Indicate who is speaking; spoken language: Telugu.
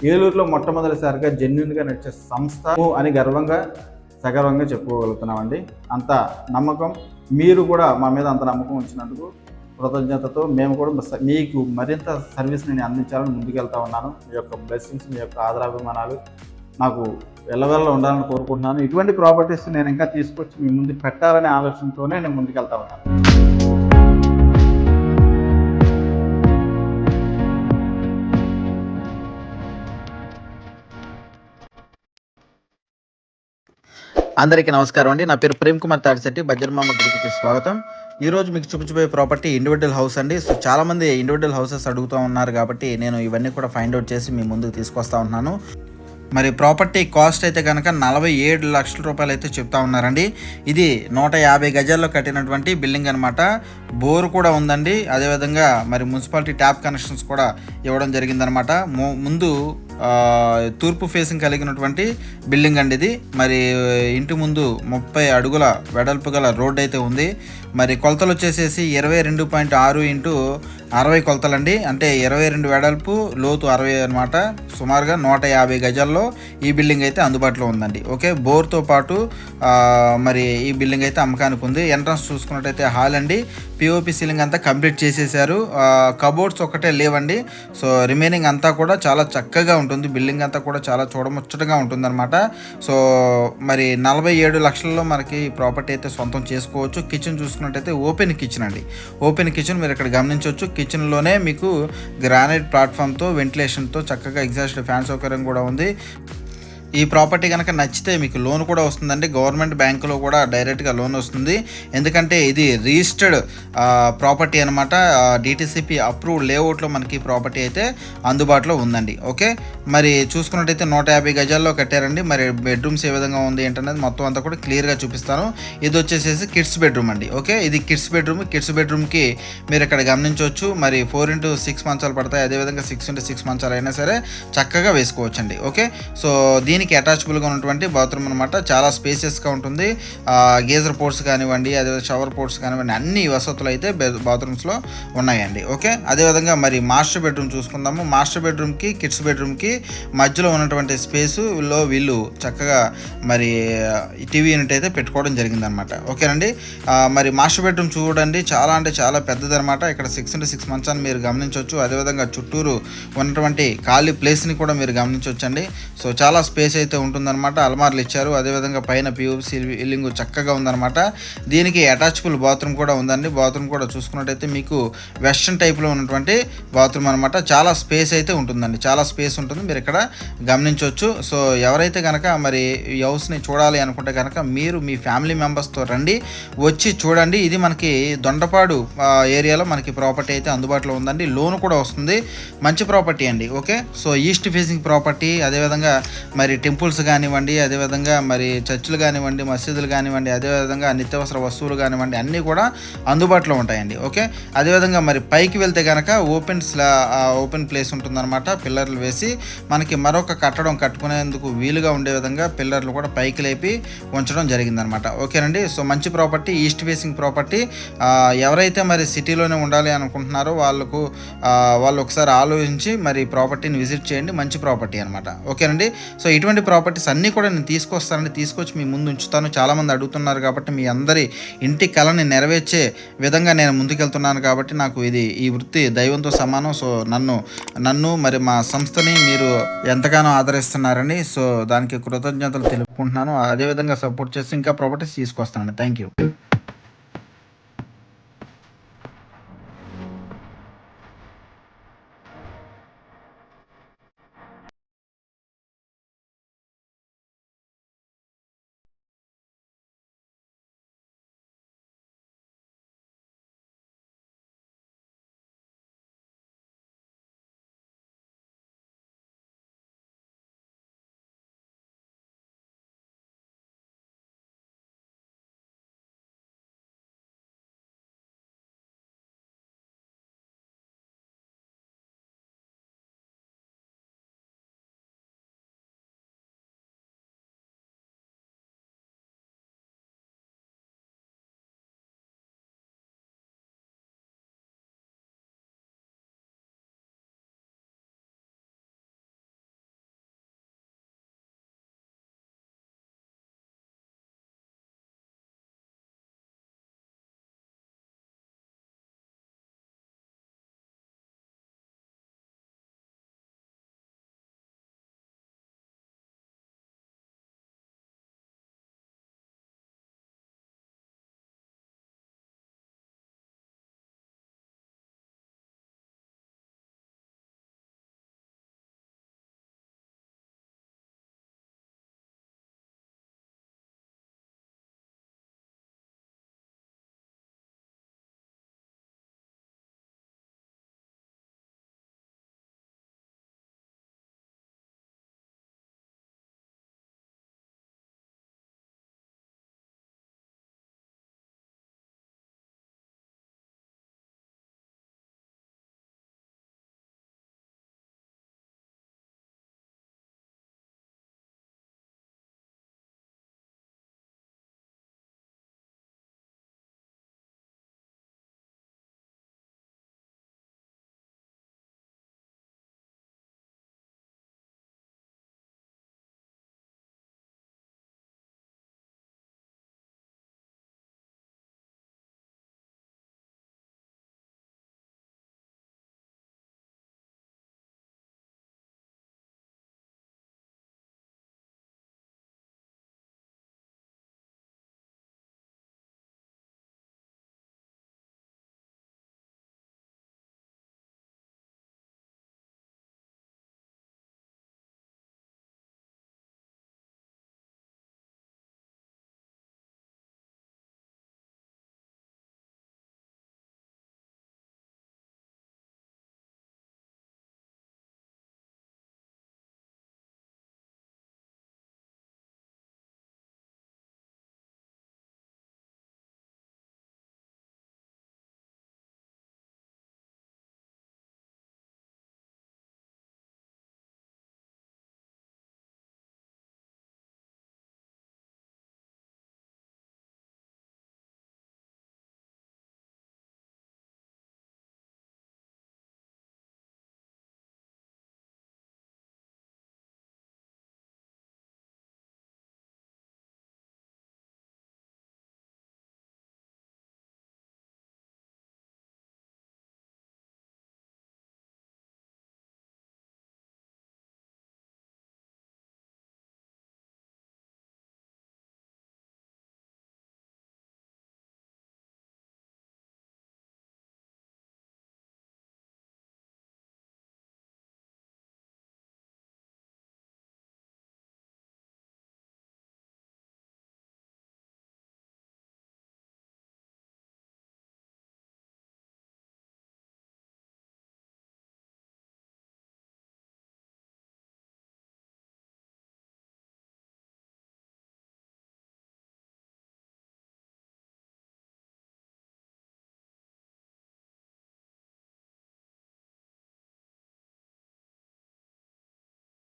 Speaker 1: ఏలూరులో మొట్టమొదటిసారిగా జెన్యున్గా నడిచే సంస్థ అని సగర్వంగా చెప్పుకోగలుగుతున్నామండి. అంత నమ్మకం, మీరు కూడా మా మీద అంత నమ్మకం ఉంచినందుకు కృతజ్ఞతతో మేము కూడా మీకు మరింత సర్వీస్ నేను అందించాలని ముందుకెళ్తా ఉన్నాను. మీ యొక్క బ్లెస్సింగ్స్, మీ యొక్క ఆదరాభిమానాలు నాకు ఎల్లవెల్ల ఉండాలని కోరుకుంటున్నాను. ఇటువంటి ప్రాపర్టీస్ నేను ఇంకా తీసుకొచ్చి మీ ముందు పెట్టాలనే ఆలోచనతోనే నేను ముందుకెళ్తా ఉన్నాను. అందరికీ నమస్కారం అండి. నా పేరు ప్రేమ్ కుమార్ తాడిశెట్టి. బజ్జర్మామ గుడికి స్వాగతం. ఈరోజు మీకు చూపించబోయే ప్రాపర్టీ ఇండివిజువల్ హౌస్ అండి. సో చాలామంది ఇండివిజువల్ హౌసెస్ అడుగుతూ ఉన్నారు కాబట్టి నేను ఇవన్నీ కూడా ఫైండ్ అవుట్ చేసి మీ ముందుకు తీసుకొస్తా ఉన్నాను. మరి ప్రాపర్టీ కాస్ట్ అయితే కనుక 47 లక్షల రూపాయలు అయితే చెప్తా ఉన్నారండి. ఇది 150 గజాల్లో కట్టినటువంటి బిల్డింగ్ అనమాట. బోర్ కూడా ఉందండి. అదేవిధంగా మరి మున్సిపాలిటీ ట్యాప్ కనెక్షన్స్ కూడా ఇవ్వడం జరిగిందనమాట. ముందు తూర్పు ఫేసింగ్ కలిగినటువంటి బిల్డింగ్ అండి ఇది. మరి ఇంటి ముందు 30 అడుగుల వెడల్పు గల రోడ్ అయితే ఉంది. మరి కొలతలు వచ్చేసేసి 22.6 ఇంటూ 60 కొలతలండి. అంటే 22 వెడల్పు, లోతు 60 అనమాట. సుమారుగా 150 గజాల్లో ఈ బిల్డింగ్ అయితే అందుబాటులో ఉందండి. ఓకే, బోర్తో పాటు మరి ఈ బిల్డింగ్ అయితే అమ్మకానికి ఉంది. ఎంట్రన్స్ చూసుకున్నట్టయితే హాల్ అండి. పిఓపి సీలింగ్ అంతా కంప్లీట్ చేసేసారు. కబోర్డ్స్ ఒకటే లేవండి. సో రిమైనింగ్ అంతా కూడా చాలా చక్కగా ఉంటుంది. బిల్డింగ్ అంతా కూడా చాలా చూడముచ్చటగా ఉంటుందన్నమాట. సో మరి 47 లక్షల్లో మనకి ప్రాపర్టీ అయితే సొంతం చేసుకోవచ్చు. కిచెన్ చూసుకున్నట్టయితే ఓపెన్ కిచెన్ అండి. ఓపెన్ కిచెన్ మీరు ఇక్కడ గమనించవచ్చు. కిచెన్లోనే మీకు గ్రానైట్ ప్లాట్ఫామ్తో, వెంటిలేషన్తో చక్కగా ఎగ్జాస్ట్ ఫ్యాన్ సౌకర్యం కూడా ఉంది. ఈ ప్రాపర్టీ కనుక నచ్చితే మీకు లోన్ కూడా వస్తుందండి. గవర్నమెంట్ బ్యాంకులో కూడా డైరెక్ట్గా లోన్ వస్తుంది. ఎందుకంటే ఇది రిజిస్టర్డ్ ప్రాపర్టీ అనమాట. డిటిసిపి అప్రూవ్డ్ లేఅవుట్లో మనకి ప్రాపర్టీ అయితే అందుబాటులో ఉందండి. ఓకే, మరి చూసుకున్నట్టయితే 150 గజాల్లో కట్టారండి. మరి బెడ్రూమ్స్ ఏ విధంగా ఉంది ఏంటనేది మొత్తం అంతా కూడా క్లియర్గా చూపిస్తాను. ఇది వచ్చేసేసి కిడ్స్ బెడ్రూమ్ అండి. ఓకే, ఇది కిడ్స్ బెడ్రూమ్. కిడ్స్ బెడ్రూమ్కి మీరు ఇక్కడ గమనించవచ్చు. మరి 4x6 మంచాలు పడతాయి. అదేవిధంగా 6x6 మంచాలు అయినా సరే చక్కగా వేసుకోవచ్చు అండి. ఓకే, సో దీనికి అటాచబుల్గా ఉన్నటువంటి బాత్రూమ్ అనమాట. చాలా స్పేసియస్గా ఉంటుంది. గీజర్ పోర్ట్స్ కానివ్వండి, అదే షవర్ పోర్ట్స్ కానివ్వండి, అన్ని వసతులు అయితే బాత్రూమ్స్లో ఉన్నాయండి. ఓకే, అదేవిధంగా మరి మాస్టర్ బెడ్రూమ్ చూసుకుందాము. మాస్టర్ బెడ్రూమ్కి కిడ్స్ బెడ్రూమ్కి మధ్యలో ఉన్నటువంటి స్పేసులో వీళ్ళు చక్కగా మరి టీవీ యూనిట్ అయితే పెట్టుకోవడం జరిగిందనమాట. ఓకేనండి, మరి మాస్టర్ బెడ్రూమ్ చూడండి, చాలా అంటే చాలా పెద్దదనమాట. ఇక్కడ 6x6 మంచాన్ని మీరు గమనించవచ్చు. అదేవిధంగా చుట్టూరు ఉన్నటువంటి ఖాళీ ప్లేస్ని కూడా మీరు గమనించవచ్చండి. సో చాలా స్పేస్ అయితే ఉంటుందన్నమాట. అల్మార్లు ఇచ్చారు. అదేవిధంగా పైన పిఓపి సీలింగ్ చక్కగా ఉందన్నమాట. దీనికి అటాచబుల్ బాత్రూమ్ కూడా ఉందండి. బాత్రూమ్ కూడా చూసుకున్నట్టయితే మీకు వెస్టర్న్ టైప్లో ఉన్నటువంటి బాత్రూమ్ అనమాట. చాలా స్పేస్ అయితే ఉంటుందండి. చాలా స్పేస్ ఉంటుంది, మీరు ఇక్కడ గమనించవచ్చు. సో ఎవరైతే కనుక మరి ఈ హౌస్ని చూడాలి అనుకుంటే కనుక మీరు మీ ఫ్యామిలీ మెంబర్స్తో రండి, వచ్చి చూడండి. ఇది మనకి దొండపాడు ఏరియాలో మనకి ప్రాపర్టీ అయితే అందుబాటులో ఉందండి. లోన్ కూడా వస్తుంది. మంచి ప్రాపర్టీ అండి. Okay, so east facing property. అదేవిధంగా మరి టెంపుల్స్ కానివ్వండి, అదేవిధంగా మరి చర్చిలు కానివ్వండి, మసీదులు కానివ్వండి, అదేవిధంగా నిత్యావసర వస్తువులు కానివ్వండి, అన్నీ కూడా అందుబాటులో ఉంటాయండి. ఓకే, అదేవిధంగా మరి పైకి వెళ్తే కనుక ఓపెన్ ప్లేస్ ఉంటుందన్నమాట. పిల్లర్లు వేసి మనకి మరొక కట్టడం కట్టుకునేందుకు వీలుగా ఉండే విధంగా పిల్లర్లు కూడా పైకి లేపి ఉంచడం జరిగిందనమాట. ఓకేనండి, సో మంచి ప్రాపర్టీ, ఈస్ట్ ఫేసింగ్ ప్రాపర్టీ. ఎవరైతే మరి సిటీలోనే ఉండాలి అనుకుంటున్నారో వాళ్ళు ఒకసారి ఆలోచించి మరి ప్రాపర్టీని విజిట్ చేయండి. మంచి ప్రాపర్టీ అనమాట. ఓకేనండి, సో ఇటువంటి ప్రాపర్టీస్ అన్నీ కూడా నేను తీసుకొచ్చి మీ ముందు ఉంచుతాను. చాలామంది అడుగుతున్నారు కాబట్టి మీ అందరి ఇంటి కళని నెరవేర్చే విధంగా నేను ముందుకెళ్తున్నాను కాబట్టి నాకు ఈ వృత్తి దైవంతో సమానం. సో నన్ను మరి మా సంస్థని మీరు ఎంతగానో ఆదరిస్తున్నారని, సో దానికి కృతజ్ఞతలు తెలుపుకుంటున్నాను. అదేవిధంగా సపోర్ట్ చేసి ఇంకా ప్రాపర్టీస్ తీసుకొస్తానండి. Thank you.